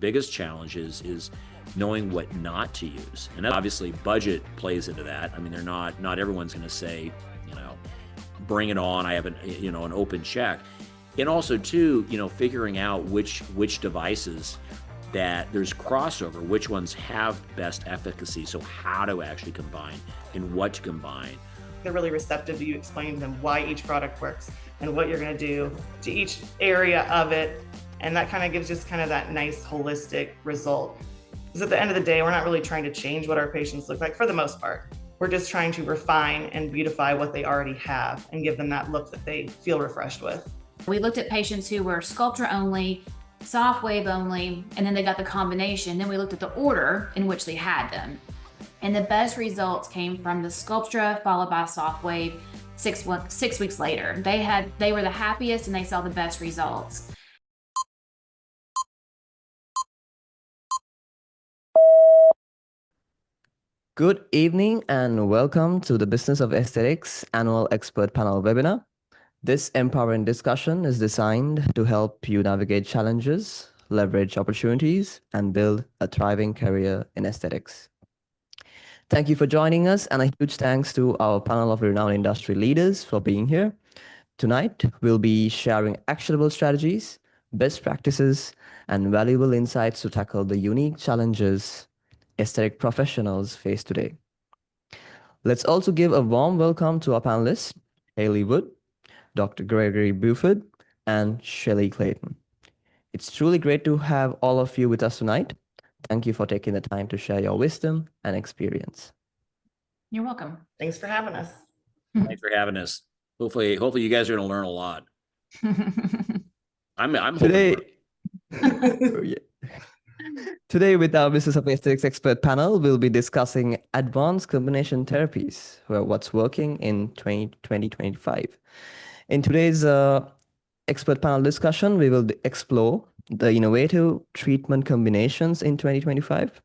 biggest challenge is knowing what not to use. And obviously budget plays into that. I mean, not everyone's going to say, bring it on. I have an open check. And also too, figuring out which devices that there's crossover, which ones have best efficacy. So how to actually combine and what to combine. They're really receptive to you explaining to them why each product works and what you're going to do to each area of it. And that kind of gives just kind of that nice holistic result. Because at the end of the day, we're not really trying to change what our patients look like for the most part. We're just trying to refine and beautify what they already have and give them that look that they feel refreshed with. We looked at patients who were Sculptra only, soft wave only, and then they got the combination. Then we looked at the order in which they had them. And the best results came from the Sculptra followed by soft wave 6 weeks later. They were the happiest and they saw the best results. Good evening and welcome to the Business of Aesthetics Annual Expert Panel webinar. This empowering discussion is designed to help you navigate challenges, leverage opportunities, and build a thriving career in aesthetics. Thank you for joining us, and a huge thanks to our panel of renowned industry leaders for being here. Tonight, we'll be sharing actionable strategies, best practices, and valuable insights to tackle the unique challenges aesthetic professionals face today. Let's also give a warm welcome to our panelists, Hayley Wood, Dr. Gregory Buford, and Shelley Clayton. It's truly great to have all of you with us tonight. Thank you for taking the time to share your wisdom and experience. You're welcome. Thanks for having us. Thanks for having us. Hopefully you guys are going to learn a lot. I'm today. Today, with our Business of Aesthetics expert panel, we'll be discussing advanced combination therapies, what's working in 2025. In today's expert panel discussion, we will explore the innovative treatment combinations in 2025,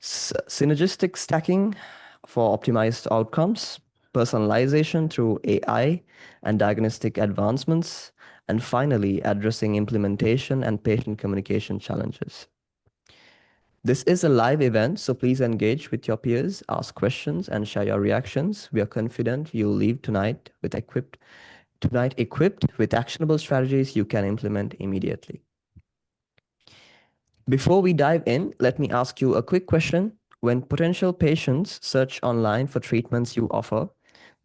synergistic stacking for optimized outcomes, personalization through AI and diagnostic advancements, and finally, addressing implementation and patient communication challenges. This is a live event, so please engage with your peers, ask questions, and share your reactions. We are confident you'll leave tonight equipped with actionable strategies you can implement immediately. Before we dive in, let me ask you a quick question. When potential patients search online for treatments you offer,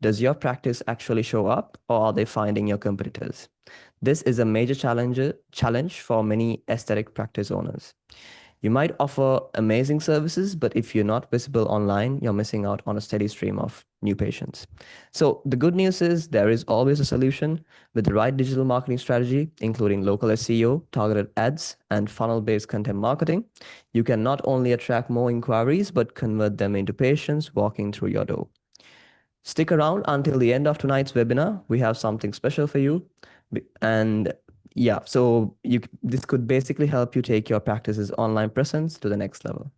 does your practice actually show up, or are they finding your competitors? This is a major challenge for many aesthetic practice owners. You might offer amazing services, but if you're not visible online, you're missing out on a steady stream of new patients. So the good news is there is always a solution. With the right digital marketing strategy, including local SEO, targeted ads, and funnel-based content marketing, you can not only attract more inquiries, but convert them into patients walking through your door. Stick around until the end of tonight's webinar. We have something special for you. And yeah, so this could basically help you take your practice's online presence to the next level.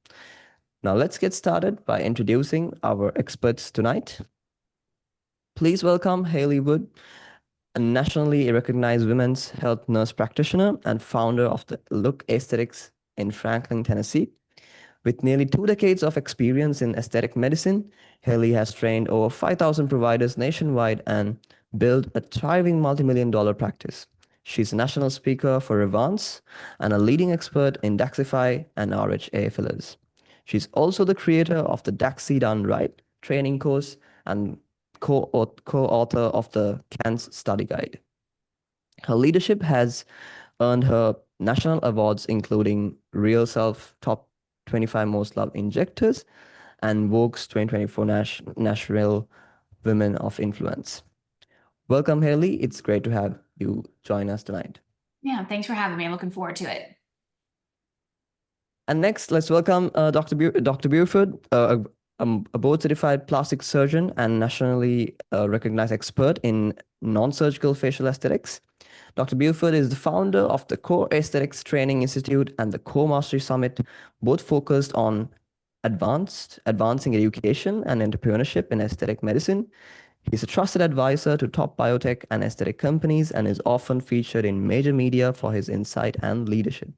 Now let's get started by introducing our experts tonight. Please welcome Hayley Wood, a nationally recognized women's health nurse practitioner and founder of the Look Aesthetics in Franklin, Tennessee. With nearly 2 decades of experience in aesthetic medicine, Hayley has trained over 5,000 providers nationwide and built a thriving multi-million-dollar practice. She's a national speaker for Revance and a leading expert in Daxify and RHA fillers. She's also the creator of the Daxi Done Right training course and co-author of the CANS study guide. Her leadership has earned her national awards, including Real Self Top 25 Most Loved Injectors and Vogue's 2024 Nashville Women of Influence. Welcome, Hayley. It's great to have you join us tonight. Yeah, thanks for having me. I'm looking forward to it. And next, let's welcome Dr. Buford, a board-certified plastic surgeon and nationally recognized expert in non-surgical facial aesthetics. Dr. Buford is the founder of the Core Aesthetics Training Institute and the Core Mastery Summit, both focused on advancing education and entrepreneurship in aesthetic medicine. He's a trusted advisor to top biotech and aesthetic companies and is often featured in major media for his insight and leadership.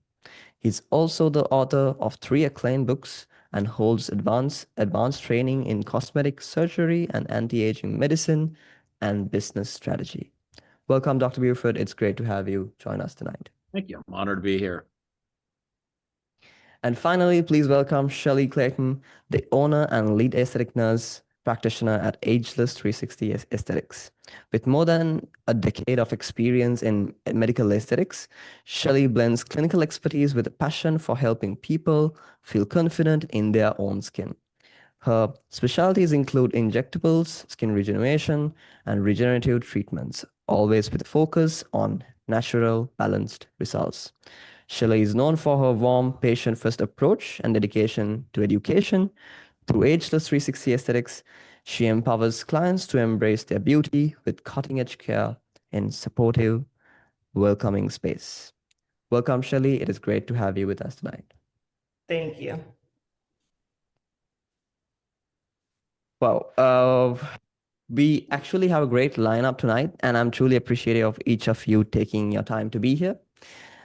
He's also the author of 3 acclaimed books and holds advanced training in cosmetic surgery and anti-aging medicine and business strategy. Welcome, Dr. Buford. It's great to have you join us tonight. Thank you. I'm honored to be here. And finally, please welcome Shelley Clayton, the owner and lead aesthetic nurse practitioner at Ageless 360 Aesthetics. With more than a decade of experience in medical aesthetics, Shelley blends clinical expertise with a passion for helping people feel confident in their own skin. Her specialties include injectables, skin regeneration, and regenerative treatments, always with a focus on natural, balanced results. Shelley is known for her warm, patient-first approach and dedication to education. Through Ageless 360 Aesthetics, she empowers clients to embrace their beauty with cutting-edge care in supportive, welcoming space. Welcome, Shelley. It is great to have you with us tonight. Thank you. Wow. We actually have a great lineup tonight, and I'm truly appreciative of each of you taking your time to be here.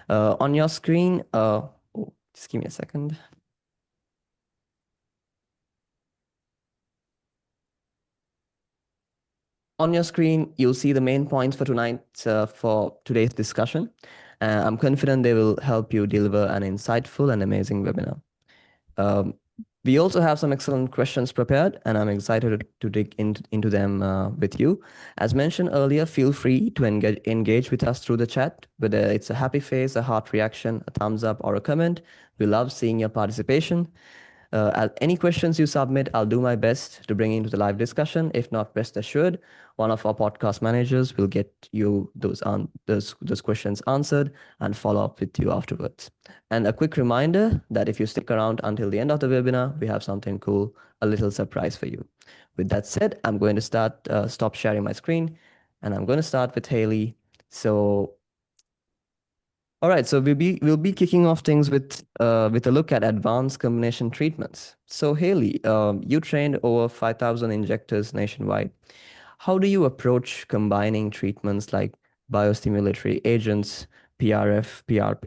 On your screen, just give me a second. On your screen, you'll see the main points for today's discussion. I'm confident they will help you deliver an insightful and amazing webinar. We also have some excellent questions prepared, and I'm excited to dig into them with you. As mentioned earlier, feel free to engage with us through the chat, whether it's a happy face, a heart reaction, a thumbs up, or a comment. We love seeing your participation. Any questions you submit, I'll do my best to bring into the live discussion. If not, rest assured, one of our podcast managers will get you those questions answered and follow up with you afterwards. And a quick reminder that if you stick around until the end of the webinar, we have something cool, a little surprise for you. With that said, I'm going to stop sharing my screen, and I'm going to start with Haley. So all right, so we'll be kicking off things with a look at advanced combination treatments. So Haley, you trained over 5,000 injectors nationwide. How do you approach combining treatments like biostimulatory agents, PRF,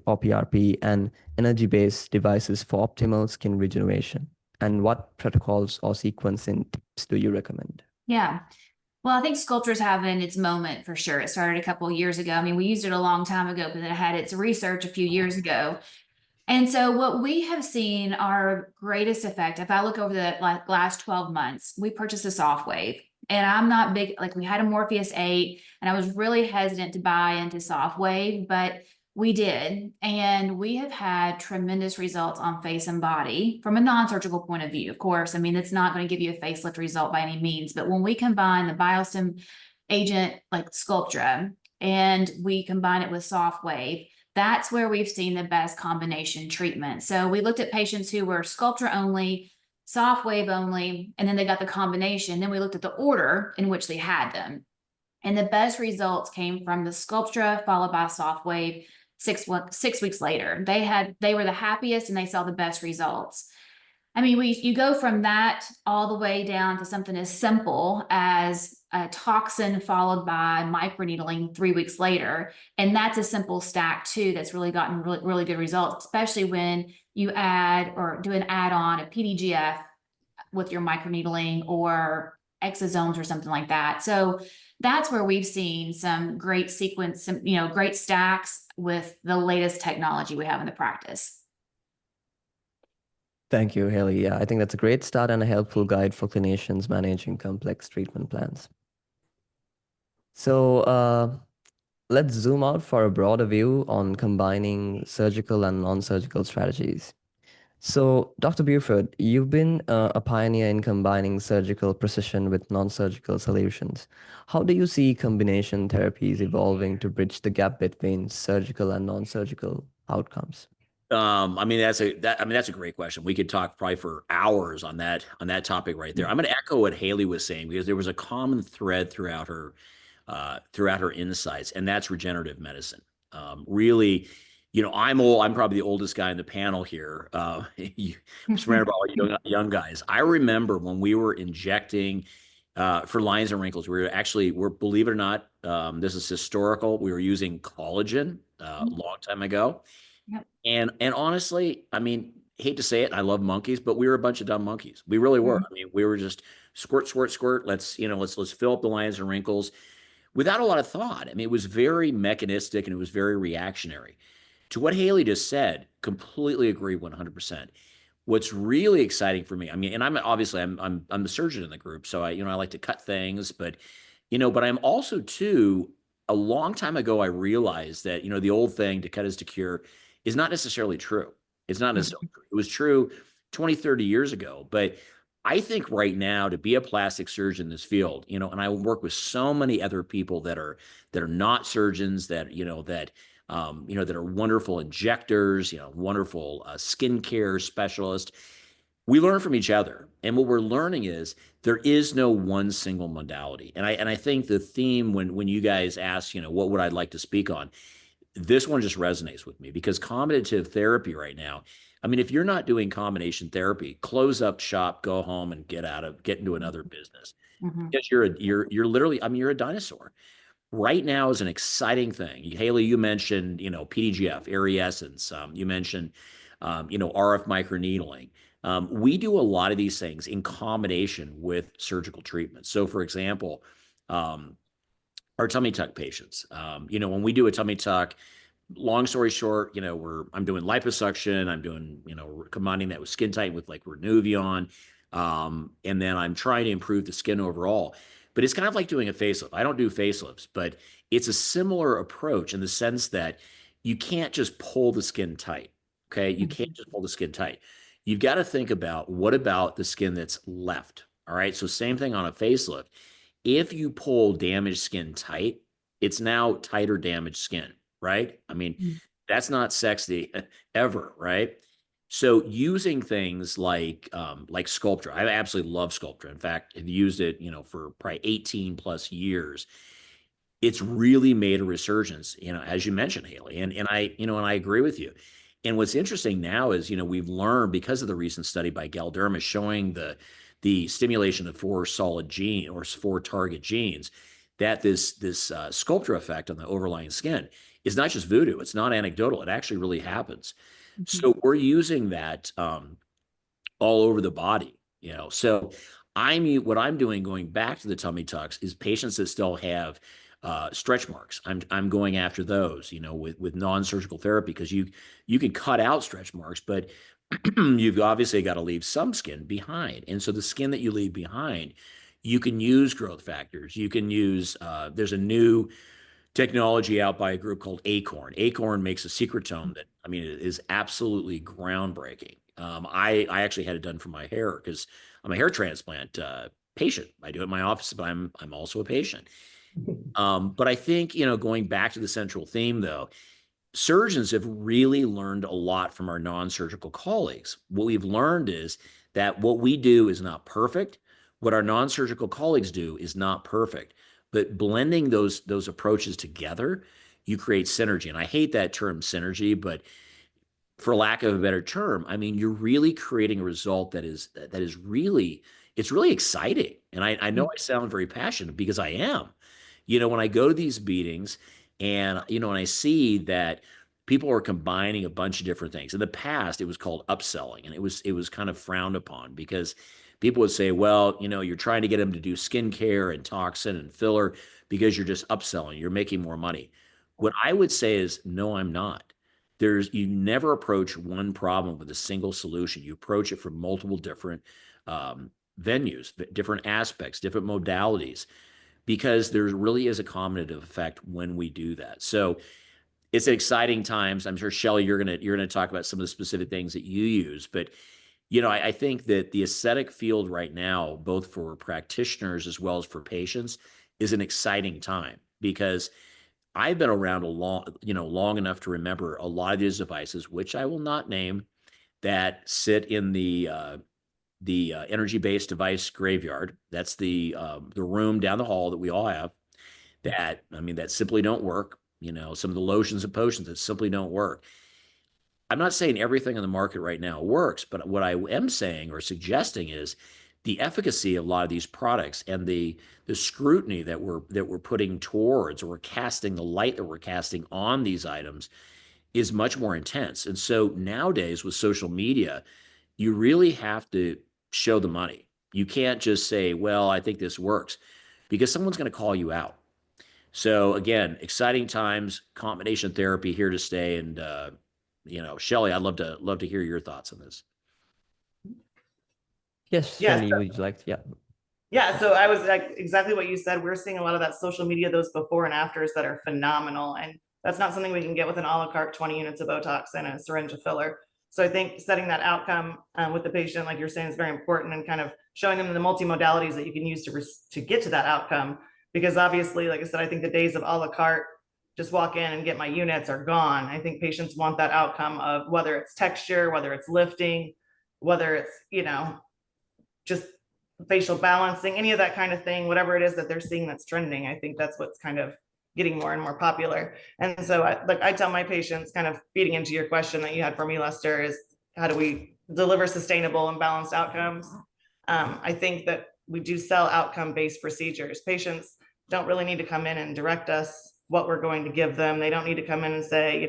or PRP, and energy-based devices for optimal skin regeneration? And what protocols or sequencing tips do you recommend? Yeah. Well, I think Sculptra's having its moment for sure. It started a couple of years ago. I mean, we used it a long time ago, but then it had its research a few years ago. And so what we have seen our greatest effect, if I look over the last 12 months, we purchased a soft wave. And I'm not big, like we had a Morpheus 8, and I was really hesitant to buy into soft wave, but we did. And we have had tremendous results on face and body from a non-surgical point of view. Of course, I mean, it's not going to give you a facelift result by any means, but when we combine the biostim agent like Sculptra and we combine it with soft wave, that's where we've seen the best combination treatment. So we looked at patients who were Sculptra only, soft wave only, and then they got the combination. Then we looked at the order in which they had them. And the best results came from the Sculptra followed by soft wave 6 weeks later. They were the happiest and they saw the best results. I mean, you go from that all the way down to something as simple as a toxin followed by microneedling 3 weeks later. And that's a simple stack too that's really gotten really good results, especially when you add or do an add-on a PDGF with your microneedling or exosomes or something like that. So that's where we've seen some great great stacks with the latest technology we have in the practice. Thank you, Haley. Yeah, I think that's a great start and a helpful guide for clinicians managing complex treatment plans. So let's zoom out for a broader view on combining surgical and non-surgical strategies. So, Dr. Buford, you've been a pioneer in combining surgical precision with non-surgical solutions. How do you see combination therapies evolving to bridge the gap between surgical and non-surgical outcomes? I mean, that's a great question. We could talk probably for hours on that topic right there. I'm going to echo what Haley was saying because there was a common thread throughout her insights, and that's regenerative medicine. Really, I'm old. I'm probably the oldest guy in the panel here. You remember all you young guys. I remember when we were injecting for lines and wrinkles. We're believe it or not, this is historical. We were using collagen a long time ago. Yep. And honestly, I mean, hate to say it, I love monkeys, but we were a bunch of dumb monkeys. We really were. Mhm. I mean, we were just squirt, squirt, squirt. Let's fill up the lines and wrinkles without a lot of thought. I mean, it was very mechanistic and it was very reactionary. To what Haley just said, completely agree 100%. What's really exciting for me, I mean, and I'm the surgeon in the group, so I like to cut things, but I'm also too, a long time ago I realized that, the old thing, to cut is to cure, is not necessarily true. It's not necessarily Mhm. true. It was true 20, 30 years ago, but I think right now to be a plastic surgeon in this field, and I work with so many other people that are not surgeons, that are wonderful injectors, wonderful skincare specialists. We learn from each other, and what we're learning is there is no one single modality. And I think the theme when you guys ask, what would I like to speak on, this one just resonates with me because combinative therapy right now. I mean, if you're not doing combination therapy, close up shop, go home, and get into another business Mhm. because you're literally, I mean, you're a dinosaur. Right now is an exciting thing. Haley, you mentioned, PDGF, Ariessence. You mentioned, RF microneedling. We do a lot of these things in combination with surgical treatment. So, for example, um, our tummy tuck patients, when we do a tummy tuck, long story short, I'm doing liposuction. I'm doing, combining that with skin tight with like Renuvion. And then I'm trying to improve the skin overall. But it's kind of like doing a facelift. I don't do facelifts, but it's a similar approach in the sense that you can't just pull the skin tight. Okay. You can't Mhm. just pull the skin tight. You've got to think about what about the skin that's left. All right. So, same thing on a facelift. If you pull damaged skin tight, it's now tighter damaged skin, right? I mean, Mhm. that's not sexy ever, right? So using things like Sculptra, I absolutely love Sculptra. In fact, I've used it, for probably 18 plus years. It's really made a resurgence, as you mentioned, Haley. And I agree with you. And what's interesting now is, we've learned because of the recent study by Galderma showing the stimulation of four solid gene or four target genes, that this Sculptra effect on the overlying skin is not just voodoo. It's not anecdotal. It actually really happens. Mhm. So we're using that all over the body, So what I'm doing going back to the tummy tucks is patients that still have stretch marks. I'm going after those, with non-surgical therapy because you can cut out stretch marks, but you've obviously got to leave some skin behind. And so the skin that you leave behind, you can use growth factors. You can use there's a new technology out by a group called Acorn. Acorn makes a secretome that, I mean, it is absolutely groundbreaking. I actually had it done for my hair because I'm a hair transplant patient. I do it in my office, but I'm also a patient. But I think, going back to the central theme though, surgeons have really learned a lot from our non-surgical colleagues. What we've learned is that what we do is not perfect. What our non-surgical colleagues do is not perfect. But blending those approaches together, you create synergy. And I hate that term synergy, but for lack of a better term, I mean, you're really creating a result that is really, it's really exciting. And I know I sound very passionate because I am. When I go to these meetings and and I see that people are combining a bunch of different things. In the past, it was called upselling, and it was kind of frowned upon because people would say, well, you're trying to get them to do skincare and toxin and filler because you're just upselling, you're making more money. What I would say is, no, I'm not. You never approach one problem with a single solution. You approach it from multiple different venues, different aspects, different modalities, because there really is a combinative effect when we do that. So it's exciting times. I'm sure Shelly, you're gonna talk about some of the specific things that you use, but I think that the aesthetic field right now, both for practitioners as well as for patients, is an exciting time because I've been around long enough to remember a lot of these devices, which I will not name, that sit in the energy-based device graveyard. That's the room down the hall that we all have. That, I mean, that simply don't work. Some of the lotions and potions that simply don't work. I'm not saying everything on the market right now works, but what I am saying or suggesting is the efficacy of a lot of these products and the scrutiny that we're putting towards, or we're casting the light that we're casting on these items is much more intense. And so nowadays with social media, you really have to show the money. You can't just say, well, I think this works, because someone's going to call you out. So again, exciting times, combination therapy here to stay. And, Shelley, I'd love to hear your thoughts on this. Yes, Yes. Shelley, would you like to, yeah. Yeah, so I was like exactly what you said. We're seeing a lot of that social media, those before and afters that are phenomenal. And that's not something we can get with an a la carte 20 units of Botox and a syringe of filler. So I think setting that outcome with the patient, like you're saying, is very important, and kind of showing them the multimodalities that you can use to get to that outcome. Because obviously, like I said, I think the days of a la carte, just walk in and get my units, are gone. I think patients want that outcome of whether it's texture, whether it's lifting, whether it's, just facial balancing, any of that kind of thing, whatever it is that they're seeing that's trending. I think that's what's kind of getting more and more popular. And so I tell my patients, kind of feeding into your question that you had for me, Lester, is how do we deliver sustainable and balanced outcomes? I think that we do sell outcome-based procedures. Patients don't really need to come in and direct us what we're going to give them. They don't need to come in and say,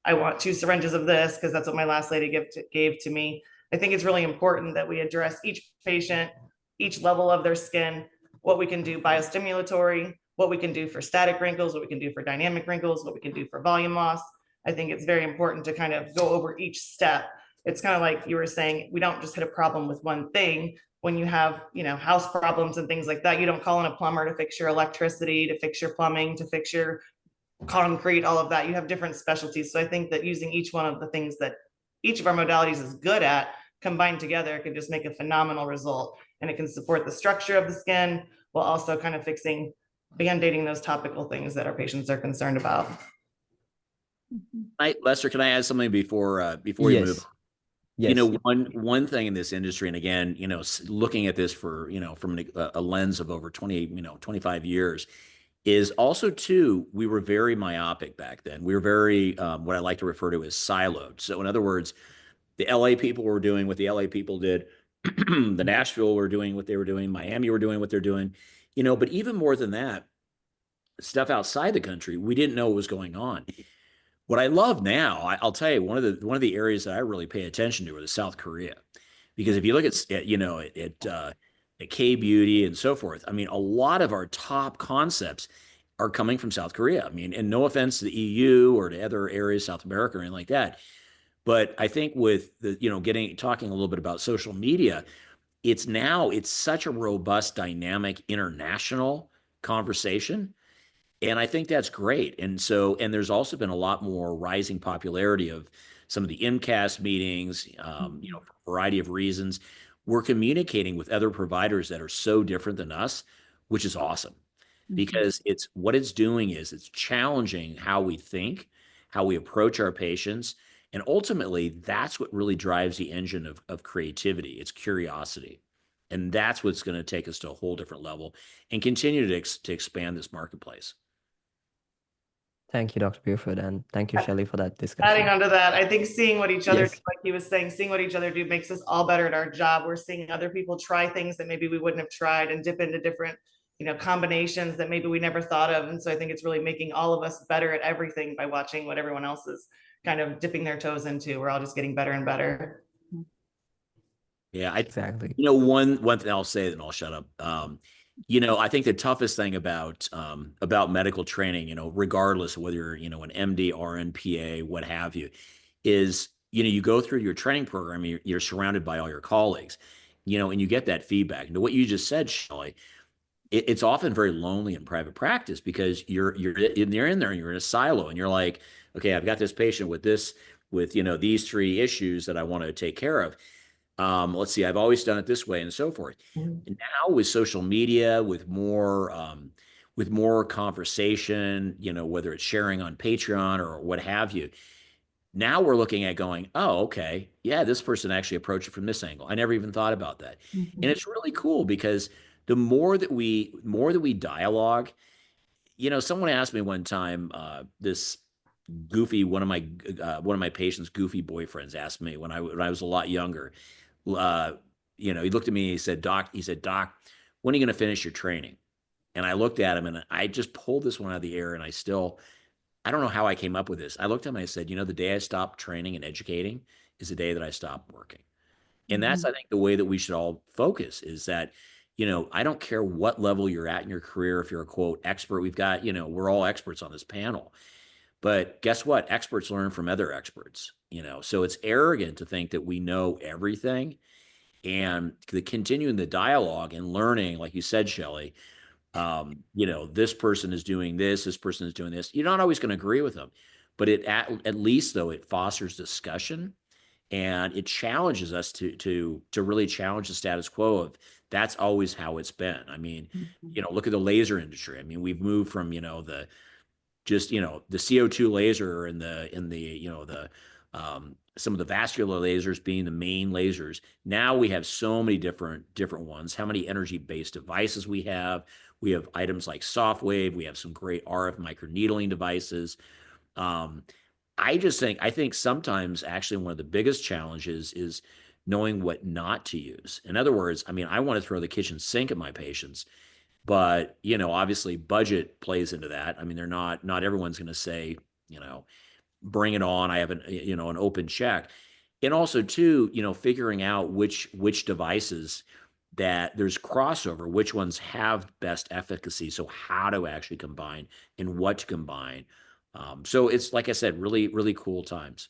I want 2 syringes of this because that's what my last lady gave to me. I think it's really important that we address each patient, each level of their skin, what we can do biostimulatory, what we can do for static wrinkles, what we can do for dynamic wrinkles, what we can do for volume loss. I think it's very important to kind of go over each step. It's kind of like you were saying, we don't just hit a problem with one thing. When you have, house problems and things like that, you don't call in a plumber to fix your electricity, to fix your plumbing, to fix your concrete, all of that. You have different specialties. So I think that using each one of the things that each of our modalities is good at, combined together, can just make a phenomenal result. And it can support the structure of the skin while also kind of fixing, band-aiding those topical things that our patients are concerned about. Lester, can I add something before we move? Yes. One thing in this industry, and again, looking at this for, from a lens of over 25 years, is also too, we were very myopic back then. We were very, what I like to refer to as siloed. So in other words, the LA people were doing what the LA people did. The Nashville were doing what they were doing. Miami were doing what they're doing, but even more than that, stuff outside the country, we didn't know what was going on. What I love now, I'll tell you, one of the areas that I really pay attention to is South Korea, because if you look at K beauty and so forth, I mean, a lot of our top concepts are coming from South Korea. I mean, and no offense to the EU or to other areas, South America or anything like that, but I think with the talking a little bit about social media, it's such a robust, dynamic, international conversation. And I think that's great. And there's also been a lot more rising popularity of some of the MCAS meetings, for a variety of reasons. We're communicating with other providers that are so different than us, which is awesome, because it's doing is it's challenging how we think, how we approach our patients. And ultimately, that's what really drives the engine of creativity. It's curiosity. And that's what's going to take us to a whole different level and continue to expand this marketplace. Thank you, Dr. Buford, and thank you, Shelley, for that discussion. Adding on to that, I think seeing what each other, like he was saying, seeing what each other do makes us all better at our job. We're seeing other people try things that maybe we wouldn't have tried and dip into different, combinations that maybe we never thought of. And so I think it's really making all of us better at everything by watching what everyone else is kind of dipping their toes into. We're all just getting better and better. Yeah, exactly. One thing I'll say, then I'll shut up. I think the toughest thing about medical training, regardless of whether you're, an MD, RN, PA, what have you, is, you go through your training program, you're surrounded by all your colleagues, and you get that feedback. And what you just said, Shelley, it's often very lonely in private practice because you're in there and you're in a silo and you're like, okay, I've got this patient with these 3 issues that I want to take care of. Let's see, I've always done it this way and so forth. And now with social media, with more conversation, whether it's sharing on Patreon or what have you, now we're looking at going, oh, okay, yeah, this person actually approached it from this angle. I never even thought about that. And it's really cool because the more that we dialogue, someone asked me one time, this goofy, one of my patients' goofy boyfriends asked me when I was a lot younger, he looked at me and he said, Doc, when are you going to finish your training? And I looked at him and I just pulled this one out of the air and I still I don't know how I came up with this. I looked at him and I said, the day I stopped training and educating is the day that I stopped working. And that's, I think, the way that we should all focus is that, I don't care what level you're at in your career. If you're a quote expert, we've got, we're all experts on this panel. But guess what? Experts learn from other experts, so it's arrogant to think that we know everything. And the continuing the dialogue and learning, like you said, Shelley, this person is doing this person is doing this. You're not always going to agree with them, but at least though it fosters discussion and it challenges us to really challenge the status quo of that's always how it's been. I mean, look at the laser industry. I mean, we've moved from the CO2 laser and the some of the vascular lasers being the main lasers. Now we have so many different ones. How many energy-based devices we have? We have items like soft wave. We have some great RF microneedling devices. I think sometimes actually one of the biggest challenges is knowing what not to use. In other words, I mean, I want to throw the kitchen sink at my patients, but obviously budget plays into that. I mean, not everyone's going to say, bring it on. I have an open check. And also too, figuring out which devices that there's crossover, which ones have best efficacy. So how to actually combine and what to combine. So it's, like I said, really, really cool times.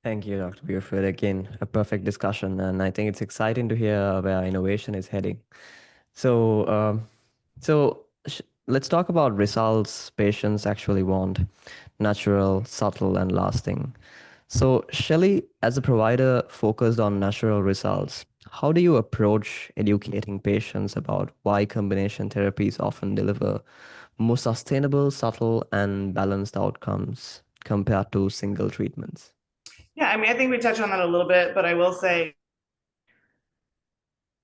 Thank you, Dr. Buford. Again, a perfect discussion, and I think it's exciting to hear where innovation is heading. So, let's talk about results patients actually want: natural, subtle, and lasting. So, Shelley, as a provider focused on natural results, how do you approach educating patients about why combination therapies often deliver more sustainable, subtle, and balanced outcomes compared to single treatments? Yeah, I mean, I think we touched on that a little bit, but I will say,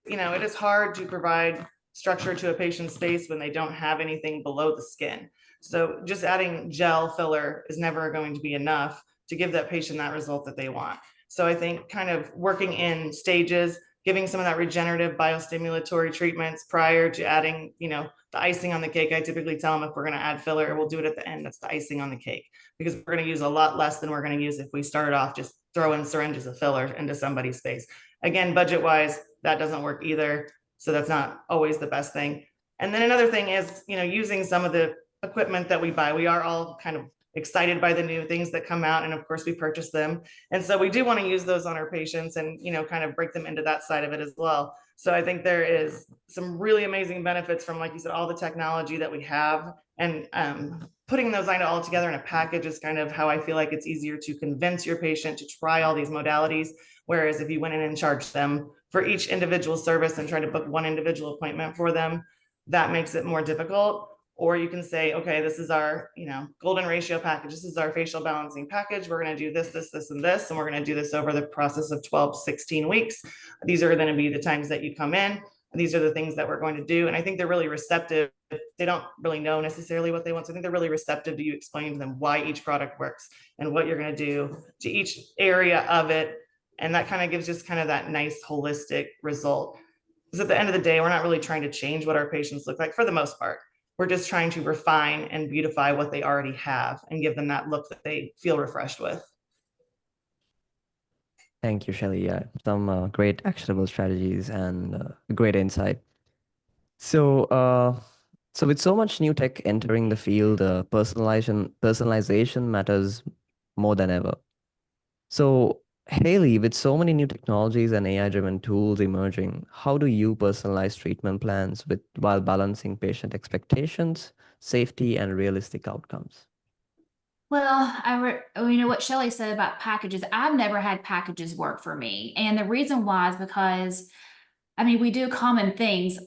it is hard to provide structure to a patient's face when they don't have anything below the skin. So just adding gel filler is never going to be enough to give that patient that result that they want. So I think kind of working in stages, giving some of that regenerative biostimulatory treatments prior to adding, the icing on the cake. I typically tell them if we're going to add filler, we'll do it at the end. That's the icing on the cake, because we're going to use a lot less than we're going to use if we started off just throwing syringes of filler into somebody's face. Again, budget wise, that doesn't work either. So that's not always the best thing. And then another thing is, using some of the equipment that we buy. We are all kind of excited by the new things that come out, and of course we purchase them. And so we do want to use those on our patients and, kind of break them into that side of it as well. So I think there is some really amazing benefits from, like you said, all the technology that we have, and putting those all together in a package is kind of how I feel like it's easier to convince your patient to try all these modalities. Whereas if you went in and charged them for each individual service and try to book one individual appointment for them, that makes it more difficult. Or you can say, okay, this is our, golden ratio package. This is our facial balancing package. We're going to do this, this, this, and this. And we're going to do this over the process of 12, 16 weeks. These are going to be the times that you come in. These are the things that we're going to do. And I think they're really receptive. They don't really know necessarily what they want. So I think they're really receptive to you explaining to them why each product works and what you're going to do to each area of it. And that kind of gives just kind of that nice holistic result. Because at the end of the day, we're not really trying to change what our patients look like for the most part. We're just trying to refine and beautify what they already have and give them that look that they feel refreshed with. Thank you, Shelley. Yeah, some great actionable strategies and great insight. So with so much new tech entering the field, personalization matters more than ever. So, Haley, with so many new technologies and AI-driven tools emerging, how do you personalize treatment plans while balancing patient expectations, safety, and realistic outcomes? Well, what Shelley said about packages. I've never had packages work for me. And the reason why is because, we do common things,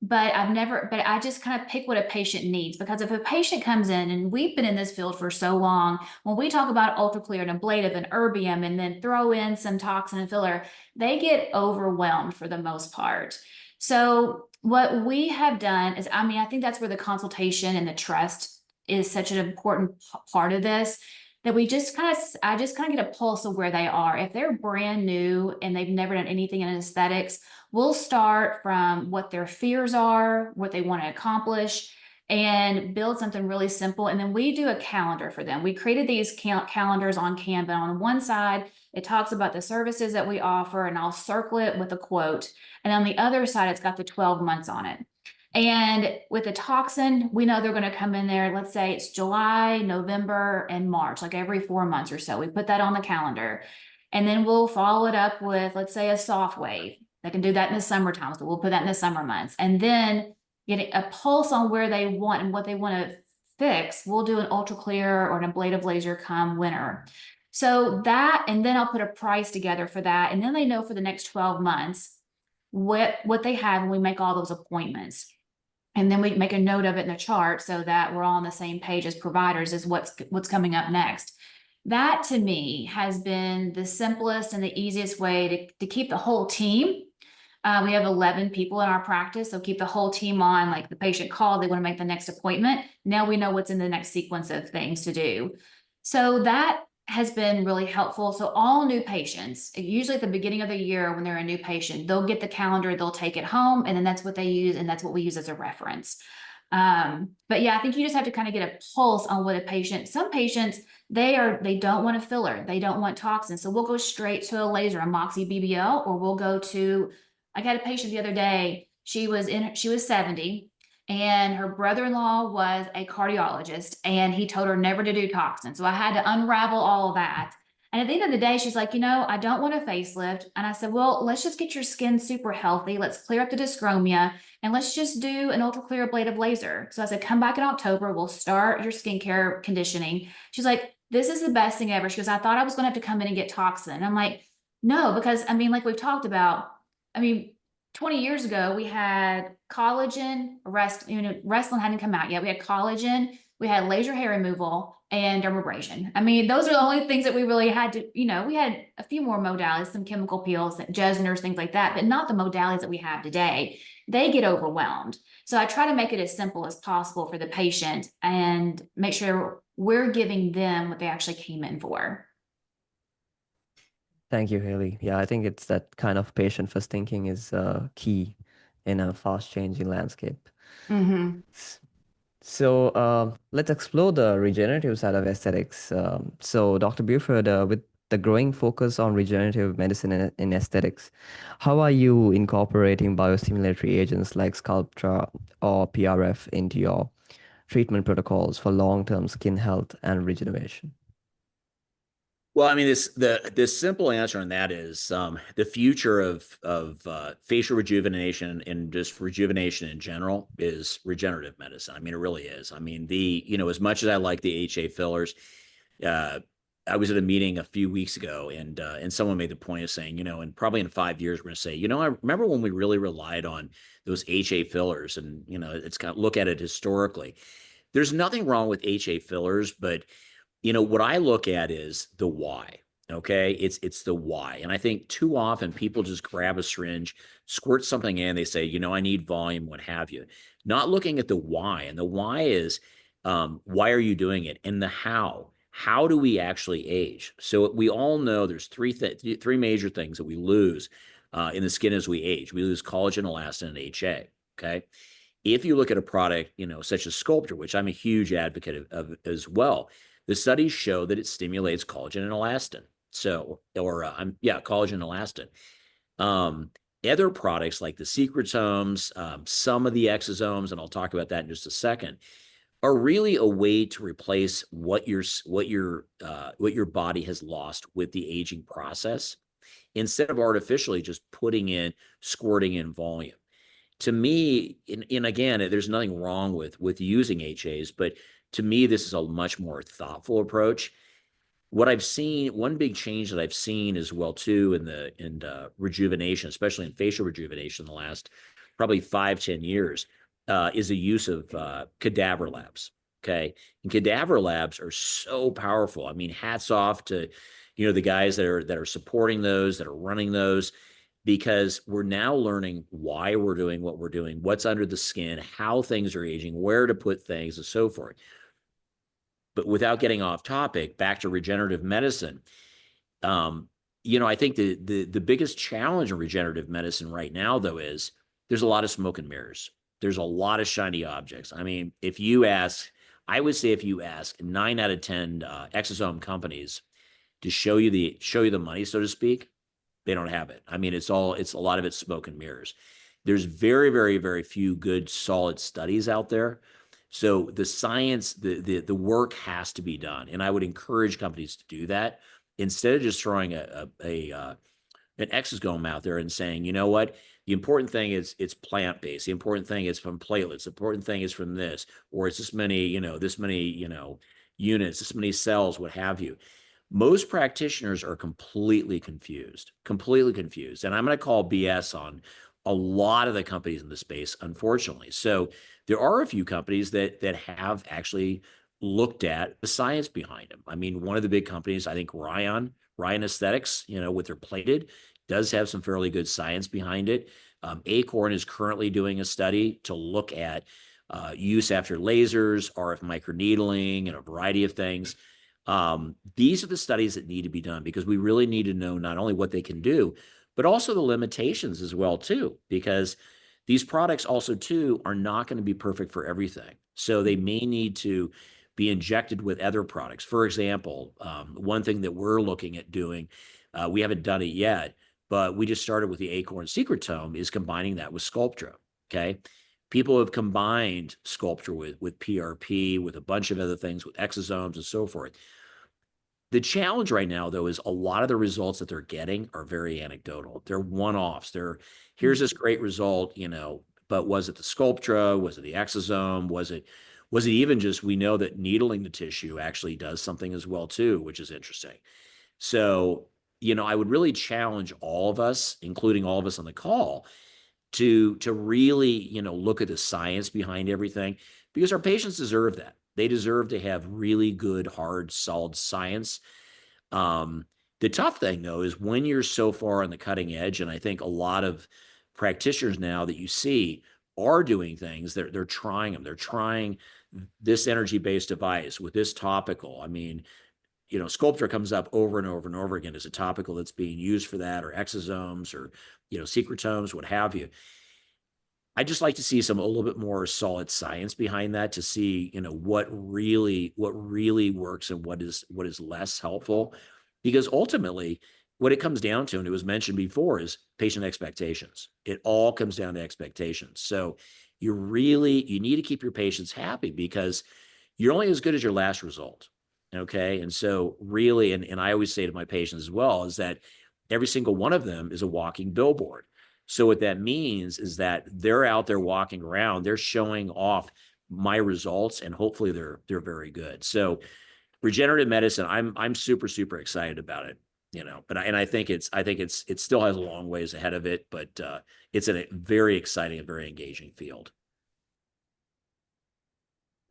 but I just kind of pick what a patient needs. Because if a patient comes in, and we've been in this field for so long, when we talk about ultra-clear and ablative and erbium and then throw in some toxin and filler, they get overwhelmed for the most part. So what we have done is, I think that's where the consultation and the trust is such an important part of this, that I just kind of get a pulse of where they are. If they're brand new and they've never done anything in aesthetics, we'll start from what their fears are, what they want to accomplish, and build something really simple. And then we do a calendar for them. We created these calendars on Canva. On one side, it talks about the services that we offer, and I'll circle it with a quote. And on the other side, it's got the 12 months on it. And with a toxin, we know they're going to come in there. Let's say it's July, November, and March, like every 4 months or so. We put that on the calendar. And then we'll follow it up with, let's say, a soft wave. They can do that in the summertime. So we'll put that in the summer months. And then getting a pulse on where they want and what they want to fix, we'll do an ultra clear or an ablative laser come winter. So that, and then I'll put a price together for that. And then they know for the next 12 months what they have when we make all those appointments. And then we make a note of it in a chart so that we're all on the same page as providers as what's coming up next. That to me has been the simplest and the easiest way to keep the whole team. We have 11 people in our practice, so keep the whole team on. Like the patient called, they want to make the next appointment. Now we know what's in the next sequence of things to do. So that has been really helpful. So all new patients, usually at the beginning of the year when they're a new patient, they'll get the calendar, they'll take it home, and then that's what they use, and that's what we use as a reference. But yeah, I think you just have to kind of get a pulse on what a patient, some patients, they don't want a filler, they don't want toxins. So we'll go straight to a laser, a Moxie BBL, or we'll go to, I got a patient the other day, she was 70, and her brother-in-law was a cardiologist, and he told her never to do toxins. So I had to unravel all of that. And at the end of the day, she's like, I don't want a facelift. And I said, well, let's just get your skin super healthy. Let's clear up the dyschromia, and let's just do an ultra clear ablative laser. So I said, come back in October. We'll start your skincare conditioning. She's like, this is the best thing ever. She goes, I thought I was going to have to come in and get toxin. And I'm like, no, because like we've talked about, 20 years ago, we had collagen, Restylane hadn't come out yet. We had collagen, we had laser hair removal, and dermabrasion. Those are the only things that we really had to, we had a few more modalities, some chemical peels, Jesners, things like that, but not the modalities that we have today. They get overwhelmed. So I try to make it as simple as possible for the patient and make sure we're giving them what they actually came in for. Thank you, Haley. Yeah, I think it's that kind of patient-first thinking is key in a fast-changing landscape. Mm-hmm. So let's explore the regenerative side of aesthetics. So Dr. Buford, with the growing focus on regenerative medicine in aesthetics, how are you incorporating biostimulatory agents like Sculptra or PRF into your treatment protocols for long-term skin health and regeneration? Well, the simple answer on that is the future of facial rejuvenation and just rejuvenation in general is regenerative medicine. It really is. As much as I like the HA fillers, I was at a meeting a few weeks ago, and someone made the point of saying, and probably in 5 years we're going to say, I remember when we really relied on those HA fillers, and it's kind of look at it historically. There's nothing wrong with HA fillers, but what I look at is the why. Okay, it's the why, and I think too often people just grab a syringe, squirt something in, they say, I need volume, what have you, not looking at the why. And the why is, why are you doing it, and the how. How do we actually age? So we all know there's three major things that we lose in the skin as we age. We lose collagen, elastin, and HA. Okay, if you look at a product, such as Sculptra, which I'm a huge advocate of as well. The studies show that it stimulates collagen and elastin. Collagen and elastin. Other products like the secretomes, some of the exosomes, and I'll talk about that in just a second, are really a way to replace what your body has lost with the aging process, instead of artificially just squirting in volume. To me, and again, there's nothing wrong with using HAs, but to me, this is a much more thoughtful approach. What I've seen, one big change that I've seen as well too in rejuvenation, especially in facial rejuvenation, in the last probably 5-10 years, is the use of cadaver labs. Okay, and cadaver labs are so powerful. Hats off to the guys that are supporting those, that are running those, because we're now learning why we're doing what we're doing, what's under the skin, how things are aging, where to put things, and so forth. But without getting off topic, back to regenerative medicine, I think the biggest challenge in regenerative medicine right now, though, is there's a lot of smoke and mirrors. there's a lot of shiny objects. I mean, if you ask, I would say if you ask 9 out of 10 exosome companies to show you the money, so to speak, they don't have it. I mean, it's a lot of it's smoke and mirrors. There's very, very, very few good, solid studies out there. So the science, the work has to be done, and I would encourage companies to do that instead of just throwing an exosome out there and saying, you know what, the important thing is it's plant-based. The important thing is from platelets. The important thing is from this, or it's this many, units, this many cells, what have you. Most practitioners are completely confused. And I'm going to call BS on a lot of the companies in the space, unfortunately. So there are a few companies that have actually looked at the science behind them. I mean, one of the big companies, I think Ryan Aesthetics, with their plated, does have some fairly good science behind it. Acorn is currently doing a study to look at use after lasers, RF microneedling, and a variety of things. These are the studies that need to be done because we really need to know not only what they can do, but also the limitations as well too, because these products also too are not going to be perfect for everything. So they may need to be injected with other products. For example, one thing that we're looking at doing, we haven't done it yet, but we just started with the Acorn Secretome, is combining that with Sculptra. Okay. People have combined Sculptra with PRP, with a bunch of other things, with exosomes and so forth. The challenge right now, though, is a lot of the results that they're getting are very anecdotal. They're one-offs. Here's this great result, but was it the Sculptra? Was it the exosome? Was it even just, we know that needling the tissue actually does something as well too, which is interesting. So, I would really challenge all of us, including all of us on the call, to really, look at the science behind everything, because our patients deserve that. They deserve to have really good, hard, solid science. The tough thing, though, is when you're so far on the cutting edge, and I think a lot of practitioners now that you see are doing things, they're trying them. They're trying this energy-based device with this topical. I mean, Sculptra comes up over and over and over again as a topical that's being used for that, or exosomes, or, secretomes, what have you. I just like to see a little bit more solid science behind that to see, what really works and what is less helpful. Because ultimately, what it comes down to, and it was mentioned before, is patient expectations. It all comes down to expectations. So you need to keep your patients happy, because you're only as good as your last result. Okay. And so really, and I always say to my patients as well, is that every single one of them is a walking billboard. So what that means is that they're out there walking around, they're showing off my results, and hopefully they're very good. So regenerative medicine, I'm super, super excited about it, but I think it still has a long ways ahead of it, but it's a very exciting and very engaging field.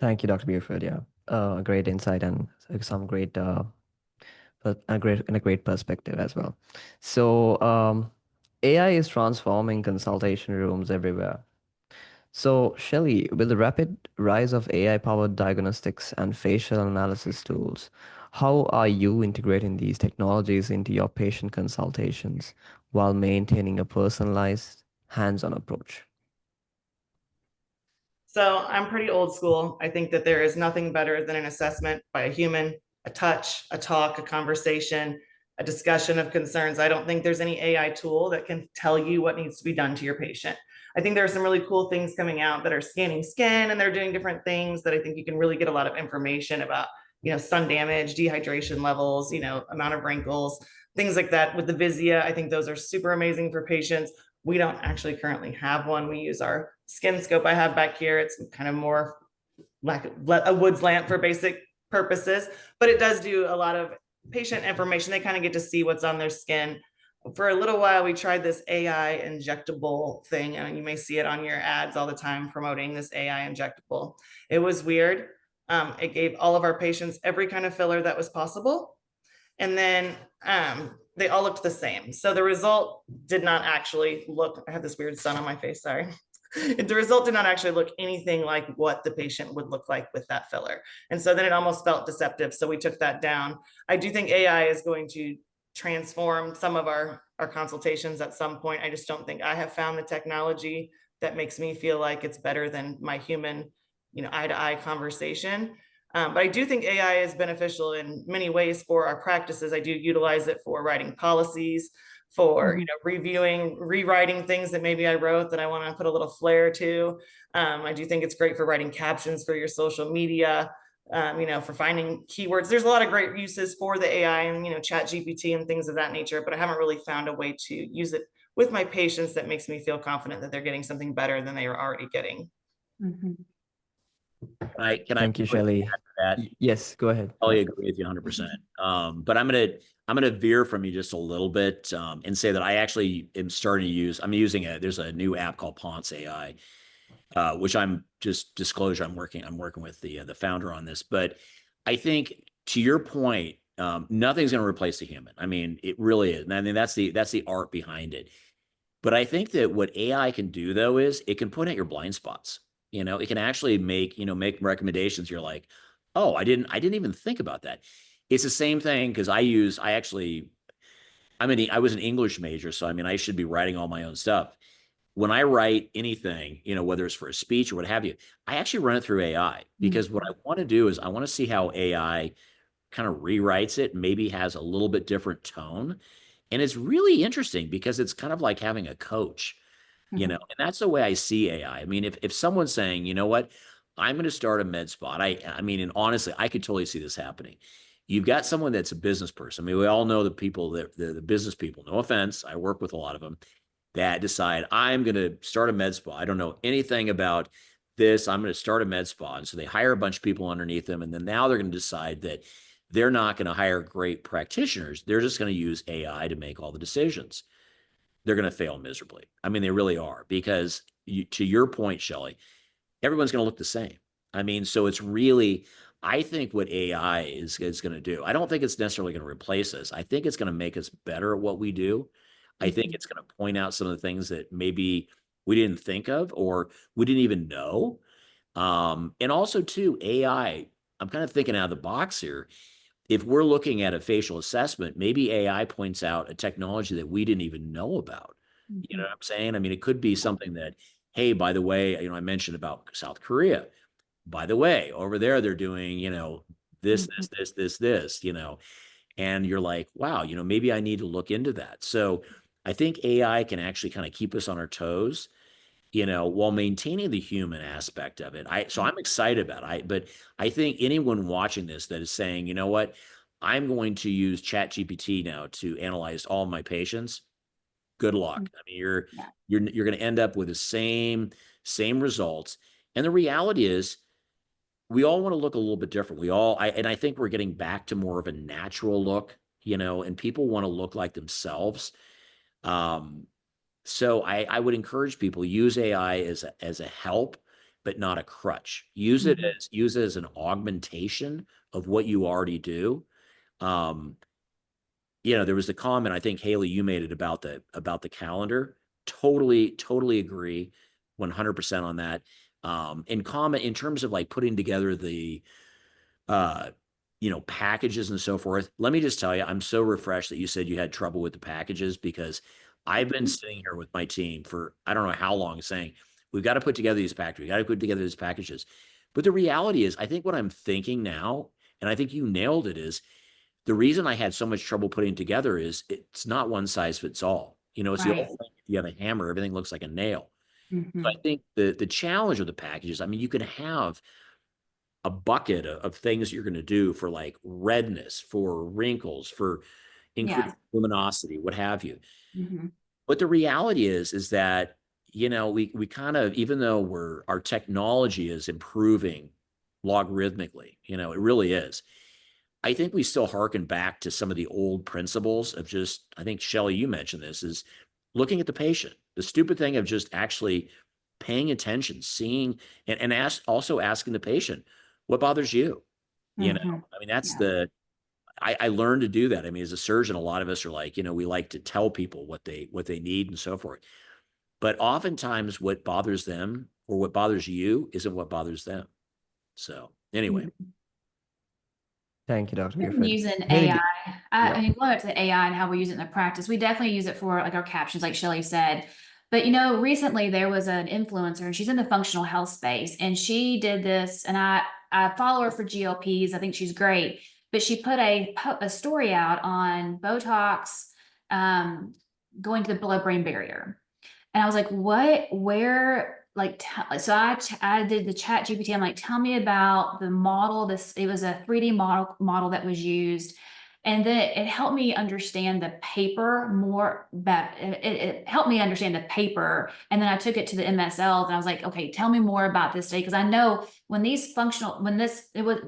Thank you, Dr. Buford. Yeah, a great insight and some great, a great perspective as well. So AI is transforming consultation rooms everywhere. So, Shelley, with the rapid rise of AI-powered diagnostics and facial analysis tools, how are you integrating these technologies into your patient consultations while maintaining a personalized, hands-on approach? So I'm pretty old school. I think that there is nothing better than an assessment by a human, a touch, a talk, a conversation, a discussion of concerns. I don't think there's any AI tool that can tell you what needs to be done to your patient. I think there are some really cool things coming out that are scanning skin, and they're doing different things that I think you can really get a lot of information about, sun damage, dehydration levels, amount of wrinkles, things like that. With the Vizia, I think those are super amazing for patients. We don't actually currently have one. We use our skin scope I have back here. It's kind of more like a Woods lamp for basic purposes, but it does do a lot of patient information. They kind of get to see what's on their skin. For a little while, we tried this AI injectable thing, and you may see it on your ads all the time promoting this AI injectable. It was weird. It gave all of our patients every kind of filler that was possible. And then they all looked the same. So the result did not actually look, I have this weird sun on my face, sorry. The result did not actually look anything like what the patient would look like with that filler. And so then it almost felt deceptive. So we took that down. I do think AI is going to transform some of our consultations at some point. I just don't think I have found the technology that makes me feel like it's better than my human, eye-to-eye conversation. But I do think AI is beneficial in many ways for our practices. I do utilize it for writing policies, for reviewing, rewriting things that maybe I wrote that I want to put a little flair to. I do think it's great for writing captions for your social media, for finding keywords. There's a lot of great uses for the AI and, chat GPT and things of that nature, but I haven't really found a way to use it with my patients that makes me feel confident that they're getting something better than they are already getting. Mm-hmm. Thank you, Shelley. Yes, go ahead. I agree with you 100%. But I'm gonna veer from you just a little bit and say that I actually am starting to use. There's a new app called Ponce AI, which I'm just disclosure. I'm working with the founder on this. But I think to your point, nothing's going to replace the human. I mean, it really is. And I mean, that's the art behind it. But I think that what AI can do though is it can point out your blind spots. It can actually make recommendations. You're like, oh, I didn't even think about that. It's the same thing because I was an English major, so I mean, I should be writing all my own stuff. When I write anything, whether it's for a speech or what have you, I actually run it through AI because what I want to do is I want to see how AI kind of rewrites it, maybe has a little bit different tone. And it's really interesting because it's kind of like having a coach, and that's the way I see AI. I mean, if someone's saying, you know what, I'm going to start a med spa. I mean, and honestly, I could totally see this happening. You've got someone that's a business person. I mean, we all know the people that the business people, no offense. I work with a lot of them that decide I'm going to start a med spa. I don't know anything about this. I'm going to start a med spa. And so they hire a bunch of people underneath them. And then now they're going to decide that they're not going to hire great practitioners. They're just going to use AI to make all the decisions. They're going to fail miserably. I mean, they really are because to your point, Shelley, everyone's going to look the same. I mean, so it's really, I think what AI is going to do, I don't think it's necessarily going to replace us. I think it's going to make us better at what we do. I think it's going to point out some of the things that maybe we didn't think of or we didn't even know. And also too, AI, I'm kind of thinking out of the box here. If we're looking at a facial assessment, maybe AI points out a technology that we didn't even know about. You know what I'm saying? I mean, it could be something that, hey, by the way, I mentioned about South Korea. By the way, over there, they're doing, this, and you're like, wow, maybe I need to look into that. So I think AI can actually kind of keep us on our toes, while maintaining the human aspect of it. So I'm excited about it. But I think anyone watching this that is saying, you know what, I'm going to use Chat GPT now to analyze all my patients. Good luck. I mean, you're going to end up with the same results. And the reality is, we all want to look a little bit different. And I think we're getting back to more of a natural look, and people want to look like themselves. So I would encourage people use AI as a help, but not a crutch. Use it as an augmentation of what you already do. There was the comment, I think Haley, you made it about the calendar. Totally agree, 100% on that. And comment in terms of like putting together the packages and so forth. Let me just tell you, I'm so refreshed that you said you had trouble with the packages because I've been sitting here with my team for I don't know how long saying, we've got to put together these packages. We've got to put together these packages. But the reality is, I think what I'm thinking now, and I think you nailed it, is the reason I had so much trouble putting together is it's not one size fits all. It's the old thing, if you have a hammer, everything looks like a nail. So I think the challenge of the packages, I mean, you can have a bucket of things you're going to do for like redness, for wrinkles, for increased luminosity, what have you. But the reality is that, we kind of, even though our technology is improving logarithmically, it really is. I think we still harken back to some of the old principles of just, I think, Shelley, you mentioned this, is looking at the patient. The stupid thing of just actually paying attention, seeing, and also asking the patient, what bothers you? I mean, that's I learned to do that. I mean, as a surgeon, a lot of us are like, we like to tell people what they need and so forth. But oftentimes what bothers them or what bothers you isn't what bothers them. So anyway. Thank you, Dr. Gifford. Using AI, I mean, going back to the AI and how we use it in the practice, we definitely use it for like our captions, like Shelley said. But recently there was an influencer and she's in the functional health space and she did this and I follow her for GLPs. I think she's great, but she put a story out on Botox going to the blood-brain barrier. And I was like, what, where, like, so I did the chat GPT. I'm like, tell me about the model. It was a 3D model that was used. And then it helped me understand the paper more, it helped me understand the paper. And then I took it to the MSLs and I was like, okay, tell me more about this study. Cause I know when it was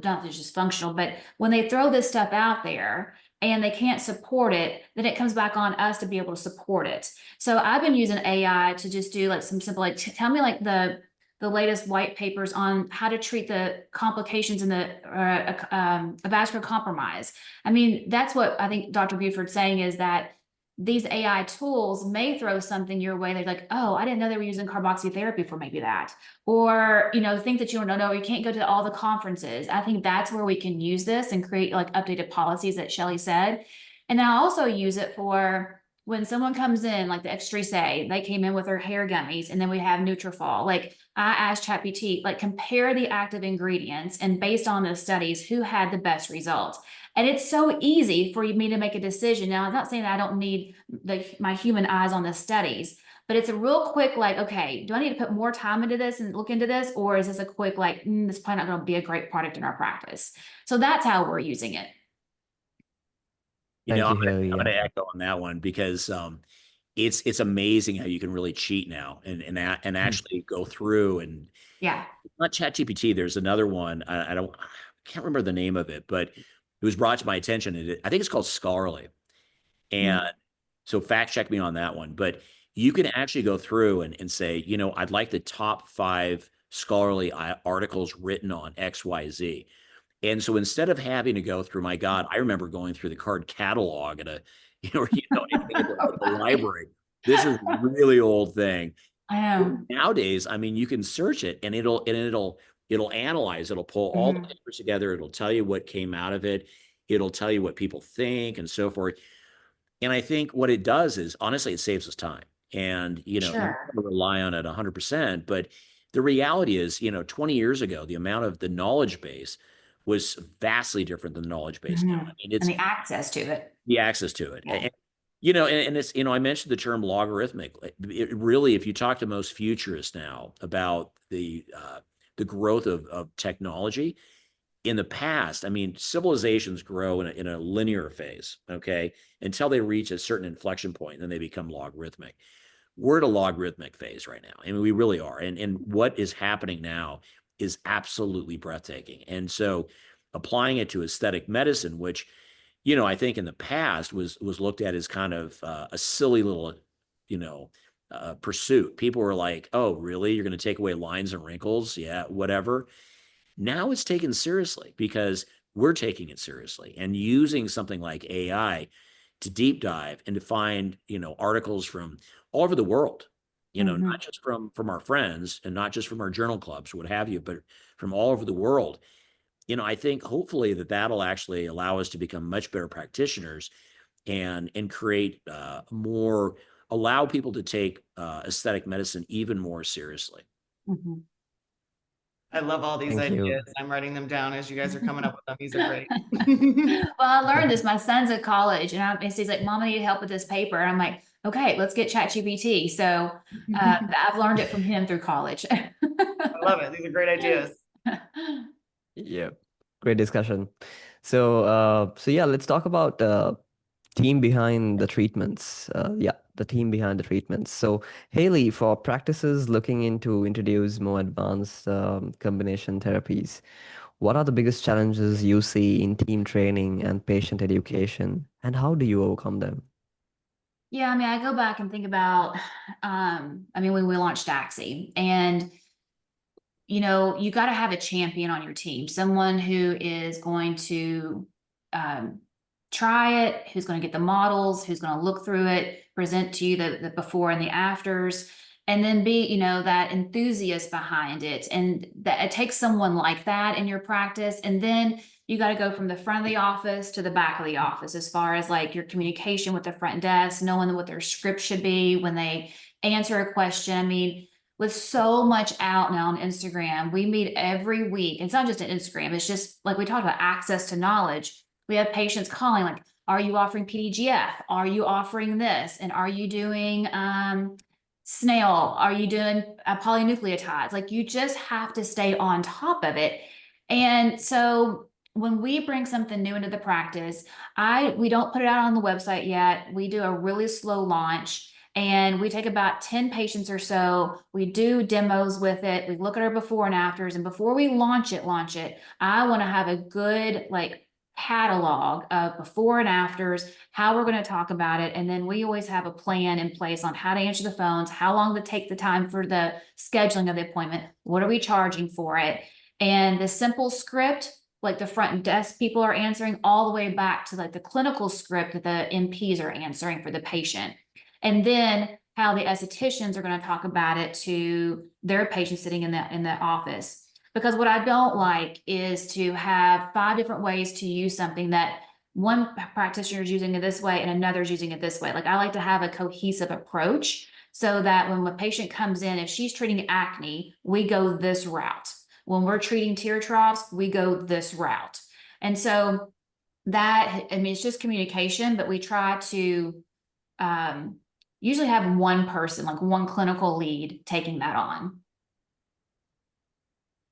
not just functional, but when they throw this stuff out there and they can't support it, then it comes back on us to be able to support it. So I've been using AI to just do like some simple, like tell me like the latest white papers on how to treat the complications in the a vascular compromise. I mean, that's what I think Dr. Buford's saying is that these AI tools may throw something your way. They're like, oh, I didn't know they were using carboxytherapy for maybe that. Or, things that you don't know, you can't go to all the conferences. I think that's where we can use this and create like updated policies that Shelley said. And then I also use it for when someone comes in, like the X3 say, they came in with their hair gummies and then we have Nutrafol. Like I asked ChatGPT, like compare the active ingredients and based on those studies, who had the best results. And it's so easy for me to make a decision. Now, I'm not saying that I don't need my human eyes on the studies, but it's a real quick, like, okay, do I need to put more time into this and look into this? Or is this a quick, like, this is probably not going to be a great product in our practice? So that's how we're using it. Thank you, Haley. I'm gonna echo on that one because it's amazing how you can really cheat now and actually go through and Yeah. not ChatGPT. There's another one. I can't remember the name of it, but it was brought to my attention. I think it's called Scholarly. And so fact check me on that one. But you can actually go through and say, I'd like the top 5 scholarly articles written on XYZ. And so instead of having to go through, my God, I remember going through the card catalog at at the library. This is a really old thing. I know. Nowadays, I mean, you can search it and it'll analyze, it'll pull all the papers together, it'll tell you what came out of it, it'll tell you what people think and so forth. And I think what it does is, honestly, it saves us time. And, you rely on it 100%. But the reality is, 20 years ago, the amount of the knowledge base was vastly different than the knowledge base now. I mean, it's and the access to it. the access to it. Yeah. And it's, I mentioned the term logarithmic. It really, if you talk to most futurists now about the growth of technology, in the past, I mean, civilizations grow in a linear phase, okay, until they reach a certain inflection point, and then they become logarithmic. We're at a logarithmic phase right now. I mean, we really are. And what is happening now is absolutely breathtaking. And so applying it to aesthetic medicine, which, I think in the past was looked at as kind of a silly little, pursuit. People were like, oh, really? You're going to take away lines and wrinkles? Yeah, whatever. Now it's taken seriously because we're taking it seriously and using something like AI to deep dive and to find, articles from all over the world, not just from our friends and not just from our journal clubs or what have you, but from all over the world. I think hopefully that'll actually allow us to become much better practitioners and create allow people to take aesthetic medicine even more seriously. I love all these Thank ideas. you. I'm writing them down as you guys are coming up with them. These are great. Well, I learned this. My son's at college and he's like, Mom, I need help with this paper. And I'm like, okay, let's get ChatGPT. So I've learned it from him through college. I love it. These are great ideas. Yeah, great discussion. So yeah, let's talk about team behind the treatments. The team behind the treatments. So Haley, for practices looking into introduce more advanced combination therapies, what are the biggest challenges you see in team training and patient education, and how do you overcome them? Yeah, I mean, I go back and think about, when we launched Daxi and you got to have a champion on your team, someone who is going to try it, who's going to get the models, who's going to look through it, present to you the before and the afters. and then be, you know, that enthusiast behind it. And that it takes someone like that in your practice. And then you got to go from the front of the office to the back of the office as far as like your communication with the front desk, knowing what their script should be when they answer a question. I mean, with so much out now on Instagram, we meet every week. It's not just an Instagram, it's just like we talked about access to knowledge. We have patients calling, like, are you offering PDGF? Are you offering this? And are you doing snail? Are you doing polynucleotides? Like, you just have to stay on top of it. And so when we bring something new into the practice, we don't put it out on the website yet. We do a really slow launch. And we take about 10 patients or so. We do demos with it. We look at our before and afters. And before we launch it, I want to have a good like catalog of before and afters, how we're going to talk about it. And then we always have a plan in place on how to answer the phones, how long to take the time for the scheduling of the appointment, what are we charging for it? And the simple script, like the front desk people are answering, all the way back to like the clinical script that the NPs are answering for the patient. And then how the estheticians are going to talk about it to their patients sitting in the office. Because what I don't like is to have 5 different ways to use something that one practitioner is using it this way and another is using it this way. Like, I like to have a cohesive approach so that when a patient comes in, if she's treating acne, we go this route. When we're treating tear troughs, we go this route. And so that, I mean, it's just communication, but we try to usually have one person, like one clinical lead, taking that on.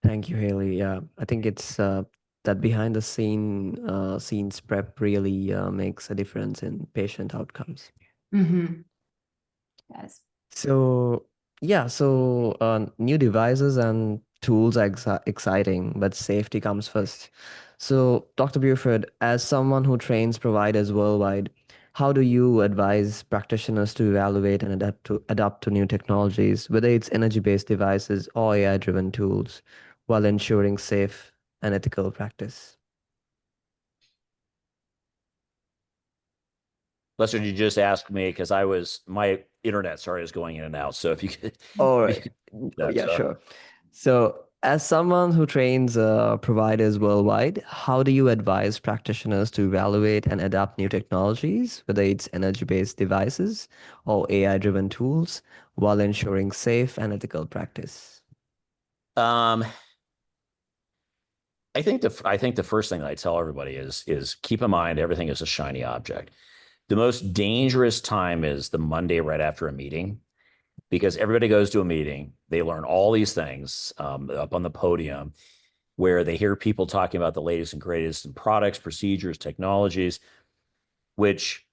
Thank you, Haley. Yeah, I think it's that behind the scenes prep really makes a difference in patient outcomes. Mm-hmm. Yes. So yeah, so new devices and tools are exciting, but safety comes first. So Dr. Buford, as someone who trains providers worldwide, how do you advise practitioners to evaluate and adapt to new technologies, whether it's energy-based devices or AI-driven tools, while ensuring safe and ethical practice? Lester, you just asked me because my internet, sorry, is going in and out. So if you could, All if right. you Oh, could, yeah, sure. So, as someone who trains providers worldwide, how do you advise practitioners to evaluate and adapt new technologies, whether it's energy-based devices or AI-driven tools, while ensuring safe and ethical practice? Um, I think the first thing that I tell everybody is keep in mind everything is a shiny object. The most dangerous time is the Monday right after a meeting, because everybody goes to a meeting, they learn all these things up on the podium, where they hear people talking about the latest and greatest in products, procedures, technologies, which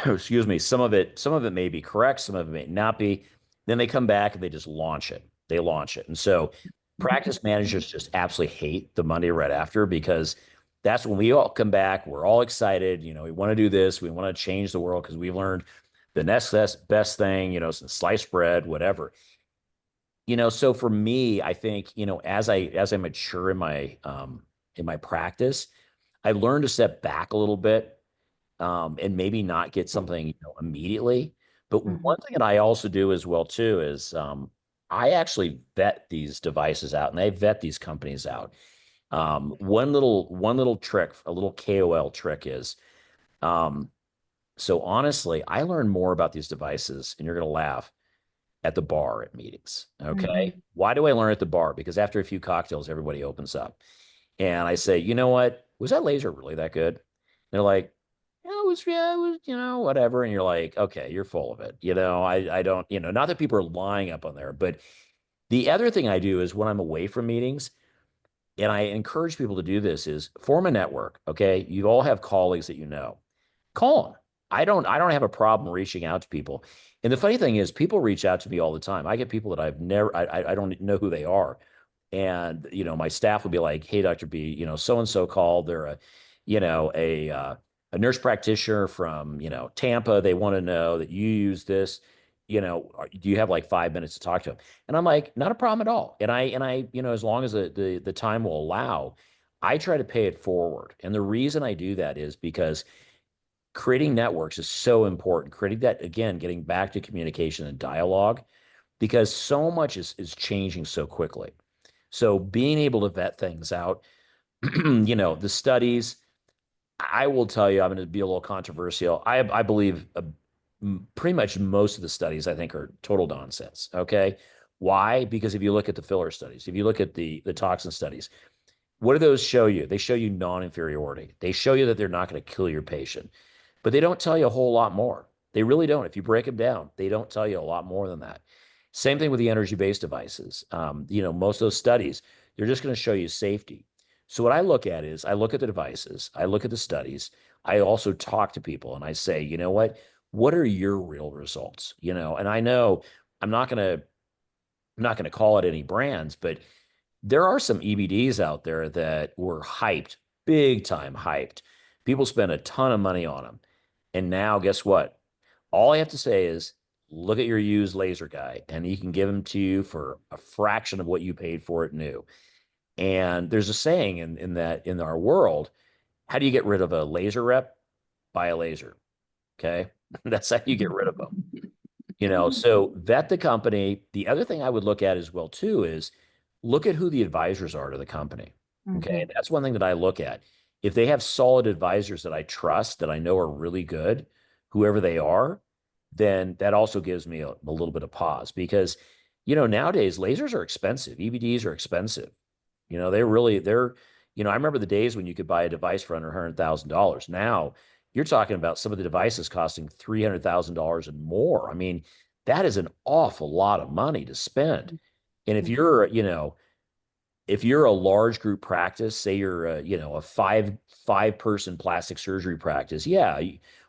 excuse me, some of it may be correct, some of it may not be. Then they come back and they just launch it. They launch it. And so practice managers just absolutely hate the Monday right after, because that's when we all come back. We're all excited. We want to do this. We want to change the world because we've learned the next best thing, since sliced bread, whatever. So for me, I think, as I mature in my practice, I've learned to step back a little bit, and maybe not get something immediately. But one thing that I also do as well too is I actually vet these devices out, and I vet these companies out. One little trick, a little KOL trick is, so honestly, I learn more about these devices, and you're gonna laugh, at the bar at meetings. Okay. Mm-hmm. Why do I learn at the bar? Because after a few cocktails, everybody opens up. And I say, you know what? Was that laser really that good? They're like, yeah, it was, whatever. And you're like, okay, you're full of it. I don't, not that people are lying up on there, but the other thing I do is when I'm away from meetings, and I encourage people to do this, is form a network. Okay. You all have colleagues that call them. I don't have a problem reaching out to people. And the funny thing is, people reach out to me all the time. I get people that I don't know who they are. And, my staff will be like, hey, Dr. B, so-and-so called. They're a nurse practitioner from, Tampa. They want to know that you use this. Do you have like 5 minutes to talk to them? And I'm like, not a problem at all. And I, as long as the time will allow, I try to pay it forward. And the reason I do that is because creating networks is so important. Creating that, again, getting back to communication and dialogue, because so much is changing so quickly. So being able to vet things out, the studies, I will tell you, I'm going to be a little controversial. I believe pretty much most of the studies I think are total nonsense. Okay. Why? Because if you look at the filler studies, if you look at the toxin studies, what do those show you? They show you non-inferiority. They show you that they're not going to kill your patient, but they don't tell you a whole lot more. They really don't. If you break them down, they don't tell you a lot more than that. Same thing with the energy-based devices. Most of those studies, they're just going to show you safety. So what I look at is I look at the devices, I look at the studies, I also talk to people and I say, you know what are your real results? And I know I'm not going to I'm not going to call it any brands, but there are some EBDs out there that were hyped, big time hyped. People spend a ton of money on them. And now, guess what? All I have to say is look at your used laser guy, and he can give them to you for a fraction of what you paid for it new. And there's a saying in our world, how do you get rid of a laser rep? Buy a laser. Okay. That's how you get rid of them. So vet the company. The other thing I would look at as well too is look at who the advisors are to the company. Okay. Mhm. That's one thing that I look at. If they have solid advisors that I trust, that I know are really good, whoever they are, then that also gives me a little bit of pause because, nowadays lasers are expensive. EBDs are expensive. I remember the days when you could buy a device for under $100,000. Now you're talking about some of the devices costing $300,000 and more. I mean, that is an awful lot of money to spend. And if you're a large group practice, say you're a five person plastic surgery practice, yeah,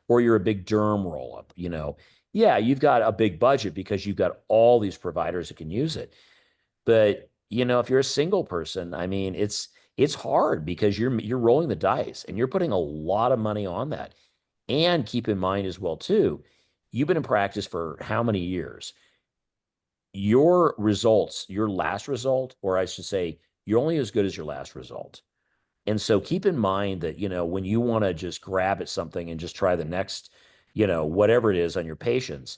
or you're a big derm roll up, yeah, you've got a big budget because you've got all these providers that can use it. But if you're a single person, I mean, it's hard because you're rolling the dice and you're putting a lot of money on that. And keep in mind as well too, you've been in practice for how many years? Your results, your last result, or I should say, you're only as good as your last result. And so keep in mind that, when you want to just grab at something and just try the next, whatever it is on your patients,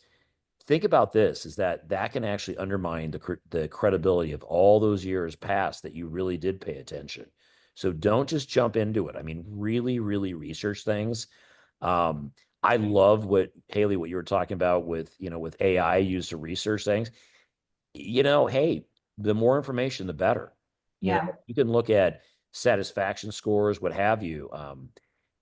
think about this is that can actually undermine the credibility of all those years past that you really did pay attention. So don't just jump into it. I mean, really, really research things. Um, I love what you were talking about with AI used to research things. Hey, the more information, the better. Yeah. You can look at satisfaction scores, what have you.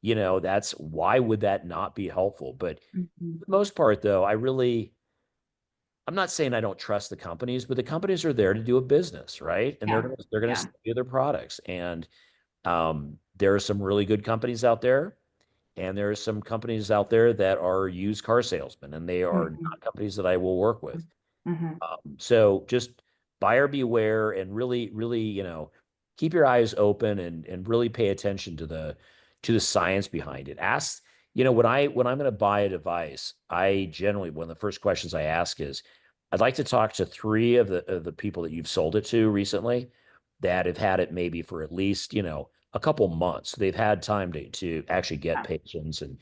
That's why would that not be helpful? But Mhm. for the most part, though, I'm not saying I don't trust the companies, but the companies are there to do a business, right? And they're Yeah. gonna, they're going to Yeah. sell you their products. And there are some really good companies out there, and there are some companies out there that are used car salesmen, and they are Mhm. not companies that I will work with. Mhm. So just buyer beware and really, really, keep your eyes open and really pay attention to the science behind it. Ask, when I'm going to buy a device, I generally one of the first questions I ask is, I'd like to talk to three of the people that you've sold it to recently that have had it maybe for at least, a couple months. They've had time to actually get Yeah. patients and,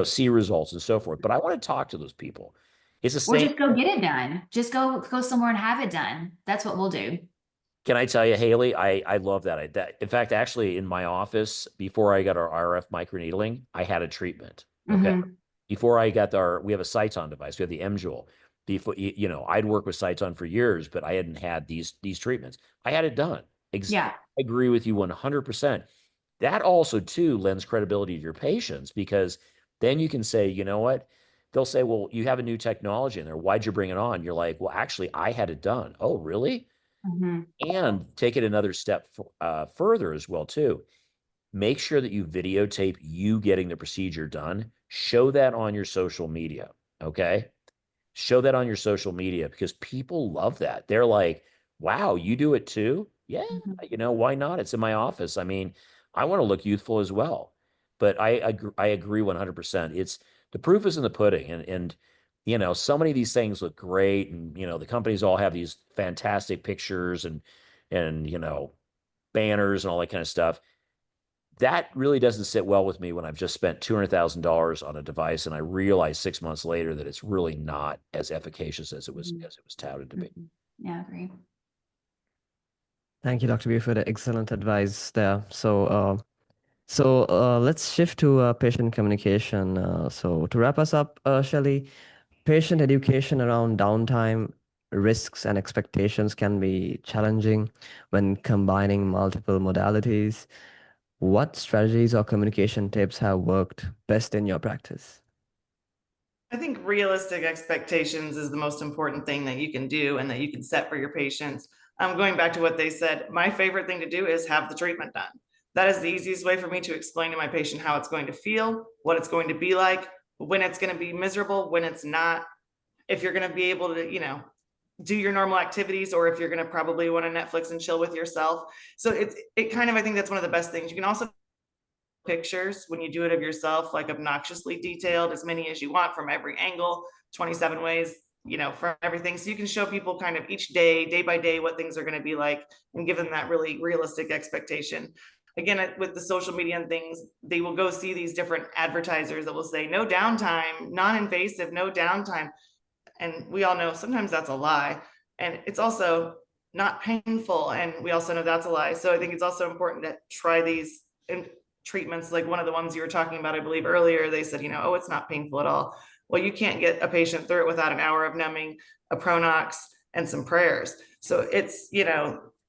see results and so forth. But I want to talk to those people. It's the Or same. just go get it done. Just go somewhere and have it done. That's what we'll do. Can I tell you, Haley, I love that. In fact, actually, in my office, before I got our RF microneedling, I had a treatment. Okay. Hmm. Before I got we have a Cyton device. We have the M-Jewel. Before, I'd worked with Cyton for years, but I hadn't had these treatments. I had it done. I Yeah. agree with you 100%. That also, too, lends credibility to your patients because then you can say, you know what? They'll say, well, you have a new technology in there. Why'd you bring it on? You're like, well, actually, I had it done. Oh, really? Hmm. And take it another step further as well too. Make sure that you videotape you getting the procedure done. Show that on your social media. Okay. Show that on your social media because people love that. They're like, wow, you do it too? Yeah. Hmm. Why not? It's in my office. I mean, I want to look youthful as well. But I agree 100%. It's the proof is in the pudding. And so many of these things look great. And, the companies all have these fantastic pictures and banners and all that kind of stuff. that really doesn't sit well with me when I've just spent $200,000 on a device and I realize 6 months later that it's really not as efficacious as it was touted to be. Yeah, I agree. Thank you, Dr. B, for the excellent advice there. Let's shift to patient communication. So to wrap us up, Shelley, patient education around downtime, risks, and expectations can be challenging when combining multiple modalities. What strategies or communication tips have worked best in your practice? I think realistic expectations is the most important thing that you can do and that you can set for your patients. Going back to what they said, my favorite thing to do is have the treatment done. That is the easiest way for me to explain to my patient how it's going to feel, what it's going to be like, when it's going to be miserable, when it's not, if you're going to be able to, do your normal activities, or if you're going to probably want to Netflix and chill with yourself. So it kind of, I think that's one of the best things. You can also pictures when you do it of yourself, like obnoxiously detailed, as many as you want from every angle, 27 ways, from everything. So you can show people kind of each day by day, what things are going to be like and give them that really realistic expectation. Again, with the social media and things, they will go see these different advertisers that will say no downtime, non-invasive, no downtime. And we all know sometimes that's a lie. And it's also not painful. And we also know that's a lie. So I think it's also important to try these treatments, like one of the ones you were talking about, I believe earlier, they said, oh, it's not painful at all. Well, you can't get a patient through it without an hour of numbing, a Pronox, and some prayers. So it's,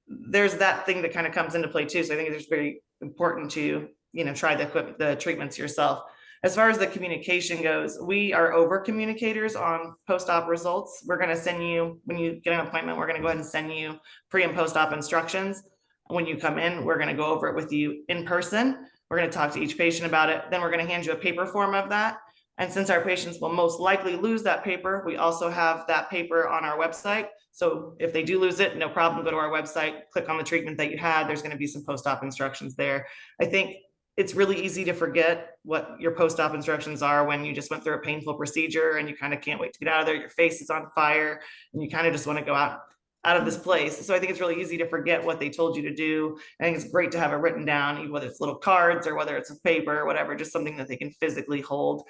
there's that thing that kind of comes into play too. So I think it's very important to, try the treatments yourself. As far as the communication goes, we are over communicators on post-op results. We're going to send you, when you get an appointment, we're going to go ahead and send you pre and post-op instructions. When you come in, we're going to go over it with you in person. We're going to talk to each patient about it. Then we're going to hand you a paper form of that. And since our patients will most likely lose that paper, we also have that paper on our website. So if they do lose it, no problem, go to our website, click on the treatment that you had. There's going to be some post-op instructions there. I think it's really easy to forget what your post-op instructions are when you just went through a painful procedure and you kind of can't wait to get out of there. Your face is on fire and you kind of just want to go out of this place. So I think it's really easy to forget what they told you to do. I think it's great to have it written down, whether it's little cards or whether it's a paper or whatever, just something that they can physically hold.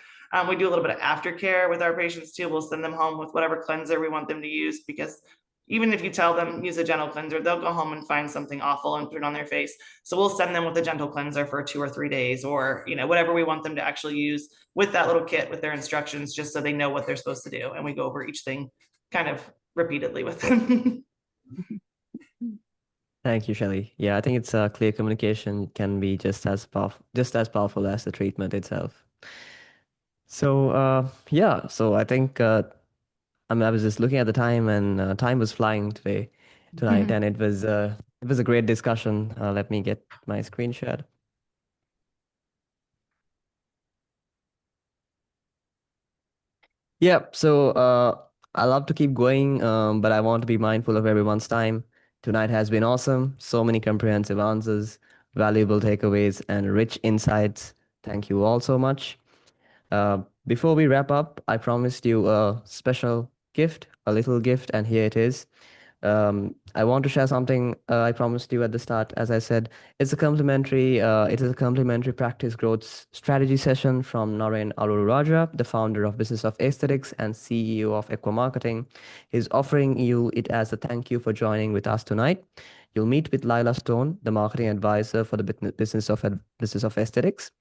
We do a little bit of aftercare with our patients too. We'll send them home with whatever cleanser we want them to use, because even if you tell them use a gentle cleanser, they'll go home and find something awful and put it on their face. So we'll send them with a gentle cleanser for 2 or 3 days, or whatever we want them to actually use with that little kit with their instructions, just so they know what they're supposed to do. And we go over each thing kind of repeatedly with them. Thank you, Shelley. Yeah, I think it's clear communication can be just as powerful as the treatment itself. So so I think I was just looking at the time, and time was flying tonight, and it was a great discussion. Let me get my screen shared. Yeah, so I love to keep going, but I want to be mindful of everyone's time. Tonight has been awesome. So many comprehensive answers, valuable takeaways, and rich insights. Thank you all so much. Before we wrap up, I promised you a special gift, a little gift, and here it is. I want to share something I promised you at the start. As I said, it is a complimentary practice growth strategy session from Naren Arulraja, the founder of Business of Aesthetics and CEO of Equa Marketing. He's offering you it as a thank you for joining with us tonight. You'll meet with Lila Stone, the marketing advisor for the Business of Aesthetics.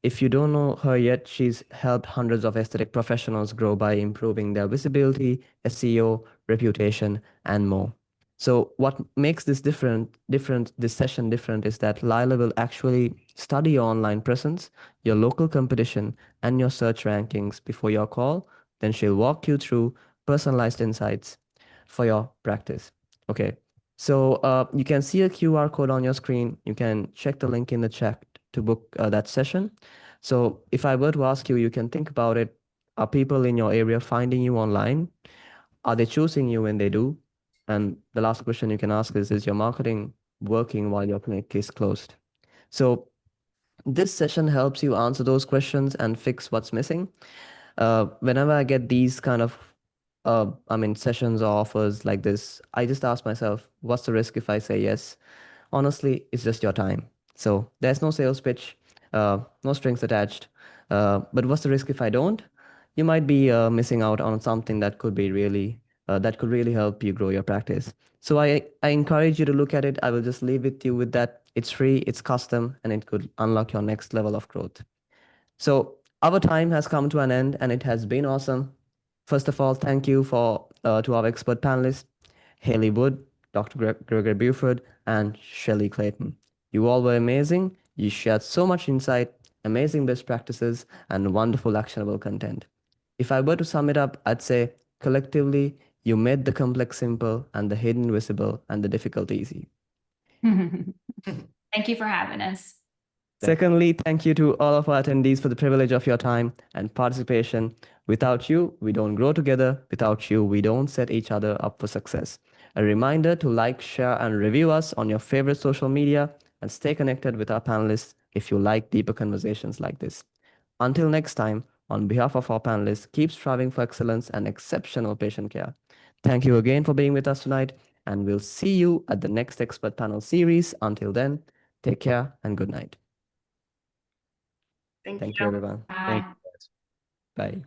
If you don't know her yet, she's helped hundreds of aesthetic professionals grow by improving their visibility, SEO, reputation, and more. So what makes this this session different is that Lila will actually study your online presence, your local competition, and your search rankings before your call. Then she'll walk you through personalized insights for your practice. Okay. So you can see a QR code on your screen. You can check the link in the chat to book that session. So if I were to ask you, you can think about it. Are people in your area finding you online? Are they choosing you when they do? And the last question you can ask is your marketing working while your clinic is closed? So this session helps you answer those questions and fix what's missing. Whenever I get these kind of sessions or offers like this, I just ask myself, what's the risk if I say yes? Honestly, it's just your time. So there's no sales pitch, no strings attached. But what's the risk if I don't? You might be missing out on something that could be that could really help you grow your practice. So I encourage you to look at it. I will just leave with you with that. It's free, it's custom, and it could unlock your next level of growth. So our time has come to an end, and it has been awesome. First of all, thank you to our expert panelists, Haley Wood, Dr. Gregory Buford, and Shelley Clayton. You all were amazing. You shared so much insight, amazing best practices, and wonderful actionable content. If I were to sum it up, I'd say collectively, you made the complex simple and the hidden visible and the difficult easy. Thank you for having us. Secondly, thank you to all of our attendees for the privilege of your time and participation. Without you, we don't grow together. Without you, we don't set each other up for success. A reminder to like, share, and review us on your favorite social media and stay connected with our panelists if you like deeper conversations like this. Until next time, on behalf of our panelists, keep striving for excellence and exceptional patient care. Thank you again for being with us tonight, and we'll see you at the next expert panel series. Until then, take care and good night. Thank Thank you. you, everyone. Bye. Bye.